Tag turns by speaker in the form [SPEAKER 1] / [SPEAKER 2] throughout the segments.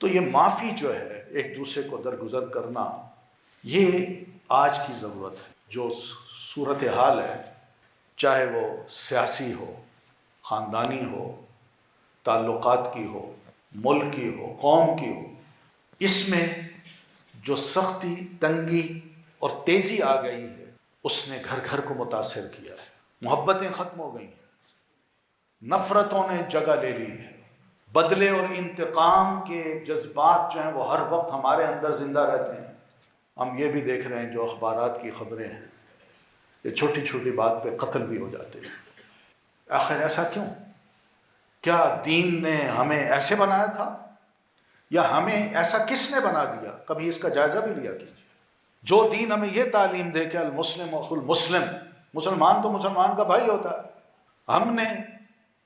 [SPEAKER 1] تو یہ معافی جو ہے، ایک دوسرے کو درگزر کرنا، یہ آج کی ضرورت ہے۔ جو صورتحال ہے، چاہے وہ سیاسی ہو، خاندانی ہو، تعلقات کی ہو، ملک کی ہو، قوم کی ہو، اس میں جو سختی، تنگی اور تیزی آ گئی ہے، اس نے گھر گھر کو متاثر کیا ہے۔ محبتیں ختم ہو گئی ہیں، نفرتوں نے جگہ لے لی ہے، بدلے اور انتقام کے جذبات جو ہیں وہ ہر وقت ہمارے اندر زندہ رہتے ہیں۔ ہم یہ بھی دیکھ رہے ہیں، جو اخبارات کی خبریں ہیں، کہ چھوٹی چھوٹی بات پہ قتل بھی ہو جاتے ہیں۔ آخر ایسا کیوں؟ کیا دین نے ہمیں ایسے بنایا تھا؟ یا ہمیں ایسا کس نے بنا دیا؟ کبھی اس کا جائزہ بھی لیا کیجیے۔ جو دین ہمیں یہ تعلیم دے کہ المسلم اخو المسلم، مسلمان تو مسلمان کا بھائی ہوتا ہے، ہم نے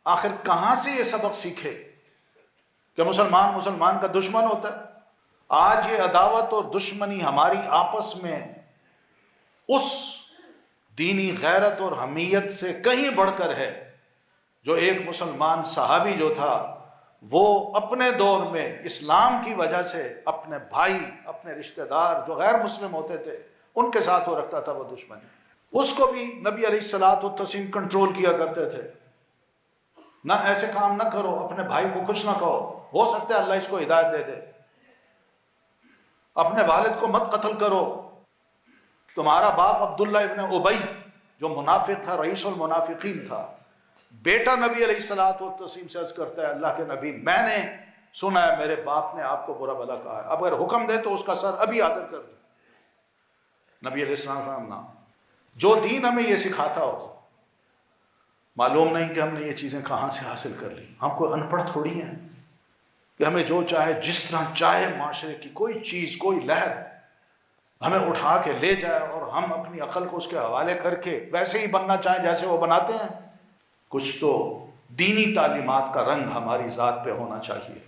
[SPEAKER 1] آخر کہاں سے یہ سبق سیکھے کہ مسلمان مسلمان کا دشمن ہوتا ہے؟ آج یہ عداوت اور دشمنی ہماری آپس میں اس دینی غیرت اور حمیت سے کہیں بڑھ کر ہے جو ایک مسلمان صحابی جو تھا، وہ اپنے دور میں اسلام کی وجہ سے اپنے بھائی، اپنے رشتہ دار جو غیر مسلم ہوتے تھے، ان کے ساتھ وہ رکھتا تھا وہ دشمنی۔ اس کو بھی نبی علیہ الصلوۃ والتسلیم کنٹرول کیا کرتے تھے، نہ ایسے کام نہ کرو، اپنے بھائی کو کچھ نہ کہو، ہو سکتا ہے اللہ اس کو ہدایت دے دے، اپنے والد کو مت قتل کرو۔ تمہارا باپ عبداللہ ابن ابی جو منافق تھا، رئیس المنافقین تھا، بیٹا نبی علیہ الصلوۃ والتسلیم سے عرض کرتا ہے، اللہ کے نبی میں نے سنا ہے میرے باپ نے آپ کو برا بھلا کہا ہے، اب اگر حکم دے تو اس کا سر ابھی حاضر کر دو۔ نبی علیہ السلام نہ، جو دین ہمیں یہ سکھاتا ہو، معلوم نہیں کہ ہم نے یہ چیزیں کہاں سے حاصل کر لی۔ ہم کوئی ان پڑھ تھوڑی ہیں کہ ہمیں جو چاہے جس طرح چاہے معاشرے کی کوئی چیز، کوئی لہر ہمیں اٹھا کے لے جائے اور ہم اپنی عقل کو اس کے حوالے کر کے ویسے ہی بننا چاہیں جیسے وہ بناتے ہیں۔ کچھ تو دینی تعلیمات کا رنگ ہماری ذات پہ ہونا چاہیے۔